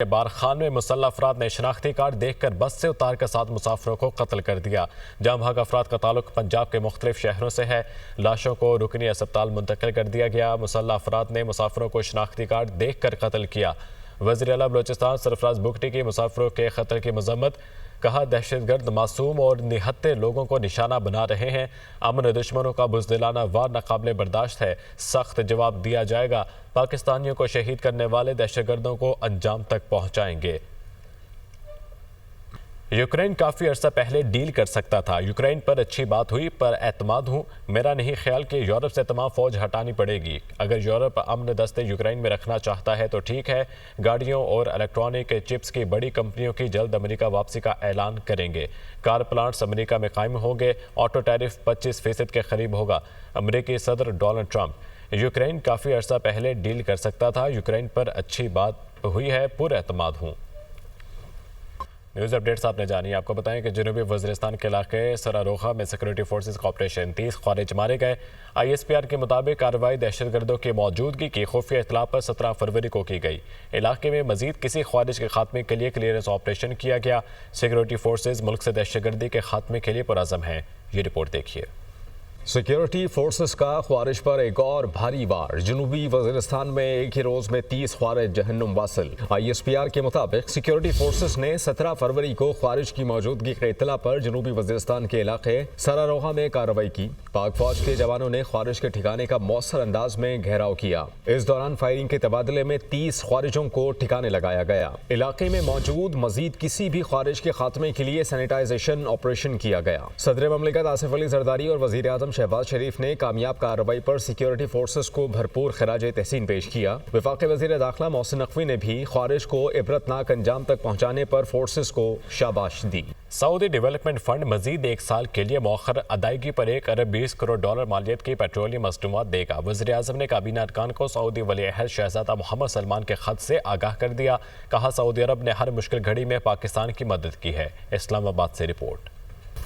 بارخان میں مسلح افراد نے شناختی کارڈ دیکھ کر بس سے اتار کر 7 مسافروں کو قتل کر دیا۔ جاں بحق افراد کا تعلق پنجاب کے مختلف شہروں سے ہے۔ لاشوں کو رکنی اسپتال منتقل کر دیا گیا۔ مسلح افراد نے مسافروں کو شناختی کارڈ دیکھ کر قتل کیا۔ وزیر اعلیٰ بلوچستان سرفراز بگٹی کی مسافروں کے قتل کی مذمت، کہا دہشت گرد معصوم اور نہتے لوگوں کو نشانہ بنا رہے ہیں۔ امن دشمنوں کا بزدلانہ وار ناقابل برداشت ہے، سخت جواب دیا جائے گا۔ پاکستانیوں کو شہید کرنے والے دہشت گردوں کو انجام تک پہنچائیں گے۔ یوکرین کافی عرصہ پہلے ڈیل کر سکتا تھا۔ یوکرین پر اچھی بات ہوئی، پر اعتماد ہوں۔ میرا نہیں خیال کہ یورپ سے تمام فوج ہٹانی پڑے گی۔ اگر یورپ امن دستے یوکرین میں رکھنا چاہتا ہے تو ٹھیک ہے۔ گاڑیوں اور الیکٹرانک چپس کی بڑی کمپنیوں کی جلد امریکہ واپسی کا اعلان کریں گے۔ کار پلانٹس امریکہ میں قائم ہوں گے۔ آٹو ٹیرف 25% کے قریب ہوگا۔ امریکی صدر ڈونلڈ ٹرمپ: یوکرین کافی عرصہ پہلے ڈیل کر سکتا تھا۔ یوکرین پر اچھی بات ہوئی ہے، پر اعتماد ہوں۔ نیوز اپڈیٹس آپ نے جانی۔ آپ کو بتائیں کہ جنوبی وزیرستان کے علاقے سراروغہ میں سیکورٹی فورسز کا آپریشن، 30 خوارج مارے گئے۔ ISPR کے مطابق کارروائی دہشت گردوں کی موجودگی کی خفیہ اطلاع پر 17 فروری کو کی گئی۔ علاقے میں مزید کسی خوارج کے خاتمے کے لیے کلیئرنس آپریشن کیا گیا۔ سیکورٹی فورسز ملک سے دہشت گردی کے خاتمے کے لیے پرعزم ہیں۔ یہ رپورٹ دیکھیے۔ سیکیورٹی فورسز کا خوارج پر ایک اور بھاری وار۔ جنوبی وزیرستان میں ایک ہی روز میں 30 خوارج جہنم واصل۔ ISPR کے مطابق سیکیورٹی فورسز نے 17 فروری کو خوارج کی موجودگی کی اطلاع پر جنوبی وزیرستان کے علاقے سراروغہ میں کارروائی کی۔ پاک فوج کے جوانوں نے خوارج کے ٹھکانے کا مؤثر انداز میں گھیراؤ کیا۔ اس دوران فائرنگ کے تبادلے میں 30 خوارجوں کو ٹھکانے لگایا گیا۔ علاقے میں موجود مزید کسی بھی خوارج کے خاتمے کے لیے سینیٹائزیشن آپریشن کیا گیا۔ صدر مملکت آصف علی زرداری اور وزیر اعظم شہباز شریف نے کامیاب کارروائی پر سیکیورٹی فورسز کو بھرپور خراج تحسین پیش کیا۔ وفاقی وزیر داخلہ محسن نقوی نے بھی خوارج کو عبرتناک انجام تک پہنچانے پر فورسز کو شاباش دی۔ سعودی ڈیولپمنٹ فنڈ مزید 1 سال کے لیے مؤخر ادائیگی پر 1 ارب 20 کروڑ ڈالر مالیت کی پیٹرولیم مصنوعات دے گا۔ وزیر اعظم نے کابینہ ارکان کو سعودی ولی عہد شہزادہ محمد سلمان کے خط سے آگاہ کر دیا۔ کہا سعودی عرب نے ہر مشکل گھڑی میں پاکستان کی مدد کی ہے۔ اسلام آباد سے رپورٹ۔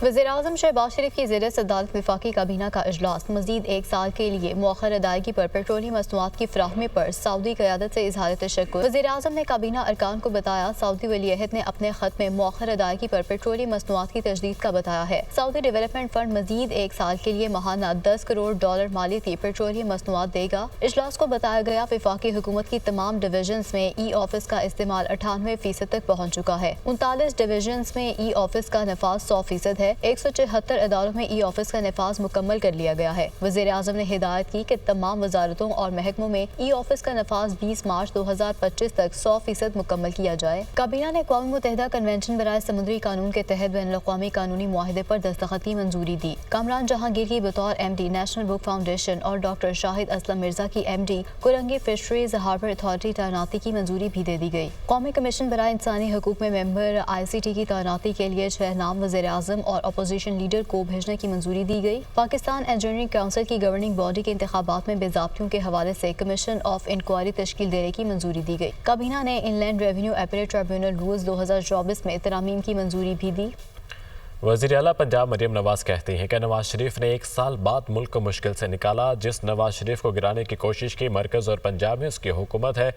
وزیر اعظم شہباز شریف کی زیر صدارت وفاقی کابینہ کا اجلاس مزید 1 سال کے لیے مؤخر ادائیگی پر پیٹرولیم مصنوعات کی فراہمی پر سعودی قیادت سے اظہار تشکر۔ وزیر اعظم نے کابینہ ارکان کو بتایا سعودی ولی عہد نے اپنے خط میں مؤخر ادائیگی پر پیٹرولیم مصنوعات کی تجدید کا بتایا ہے۔ سعودی ڈیولپمنٹ فنڈ مزید 1 سال کے لیے ماہانہ 10 کروڑ ڈالر مالیتی پیٹرولیم مصنوعات دے گا۔ اجلاس کو بتایا گیا وفاقی حکومت کی تمام ڈویژنز میں ای آفس کا استعمال 98% تک پہنچ چکا ہے۔ 39 ڈویژنز میں ای آفس کا نفاذ 100% ہے۔ 174 اداروں میں ای آفس کا نفاذ مکمل کر لیا گیا ہے۔ وزیر اعظم نے ہدایت کی کہ تمام وزارتوں اور محکموں میں ای آفس کا نفاذ 20 مارچ 2025 تک 100% مکمل کیا جائے۔ کابینہ نے اقوام متحدہ کنونشن برائے سمندری قانون کے تحت بین الاقوامی قانونی معاہدے پر دستخط کی منظوری دی۔ کامران جہانگیر کی بطور MD نیشنل بک فاؤنڈیشن اور ڈاکٹر شاہد اسلم مرزا کی MD Korangi fisheries harbour authority تعیناتی کی منظوری بھی دے دی گئی۔ قومی کمیشن برائے انسانی حقوق میں ممبر ICT کی تعیناتی کے لیے 6 نام وزیر اعظم اور اپوزیشن لیڈر کو بھیجنے کی منظوری دی گئی۔ پاکستان انجینئرنگ کونسل کی گورننگ باڈی کے انتخابات میں بے ضابطیوں کے حوالے سے کمیشن آف انکوائری تشکیل دینے کی منظوری دی گئی۔ کابینہ نے inland revenue appellate tribunal rules 2024 میں ترامیم کی منظوری بھی دی۔ وزیر اعلیٰ پنجاب مریم نواز کہتی ہیں کہ نواز شریف نے 1 سال بعد ملک کو مشکل سے نکالا۔ جس نواز شریف کو گرانے کی کوشش کی مرکز اور پنجاب میں اس کی حکومت ہے۔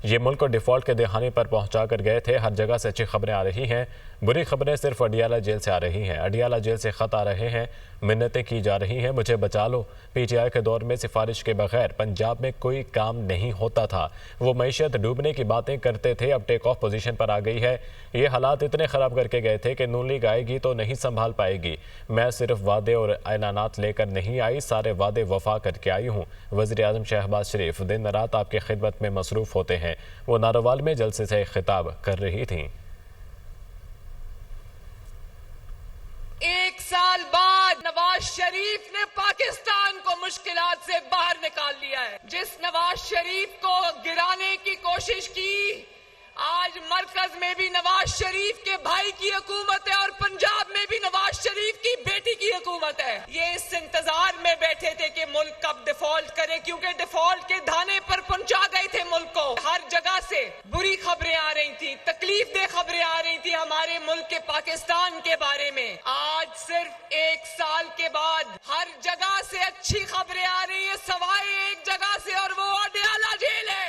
یہ ملک کو ڈیفالٹ کے دہانے پر پہنچا کر گئے تھے۔ ہر جگہ سے اچھی خبریں آ رہی ہیں، بری خبریں صرف اڈیالہ جیل سے آ رہی ہیں۔ اڈیالہ جیل سے خط آ رہے ہیں، منتیں کی جا رہی ہیں، مجھے بچا لو۔ PTI کے دور میں سفارش کے بغیر پنجاب میں کوئی کام نہیں ہوتا تھا۔ وہ معیشت ڈوبنے کی باتیں کرتے تھے، اب ٹیک آف پوزیشن پر آ گئی ہے۔ یہ حالات اتنے خراب کر کے گئے تھے کہ نون لیگ آئے گی تو نہیں سنبھال پائے گی۔ میں صرف وعدے اور اعلانات لے کر نہیں آئی، سارے وعدے وفا کر کے آئی ہوں۔ وزیر اعظم شہباز شریف دن رات آپ کی خدمت میں مصروف ہوتے ہیں۔ وہ ناروال میں جلسے سے خطاب کر رہی تھیں۔ 1 سال بعد نواز شریف نے پاکستان کو مشکلات سے باہر نکال لیا ہے۔ جس نواز شریف کو گرانے کی کوشش کی، آج مرکز میں بھی نواز شریف کے بھائی کی حکومت ہے اور پنجاب میں بھی نواز شریف کی بیٹی کی حکومت ہے۔ یہ اس انتظار میں بیٹھے تھے کہ ملک کب ڈیفالٹ کرے، کیونکہ ڈیفالٹ کے دھانے پر پہنچا گئے تھے ملک کو۔ ہر جگہ سے بری خبریں آ رہی تھی، تکلیف دہ خبریں آ رہی تھی ہمارے ملک کے پاکستان کے بارے میں۔ آج صرف 1 سال کے بعد ہر جگہ سے اچھی خبریں آ رہی ہیں، سوائے ایک جگہ سے، اور وہ اڈیالہ جیل ہے۔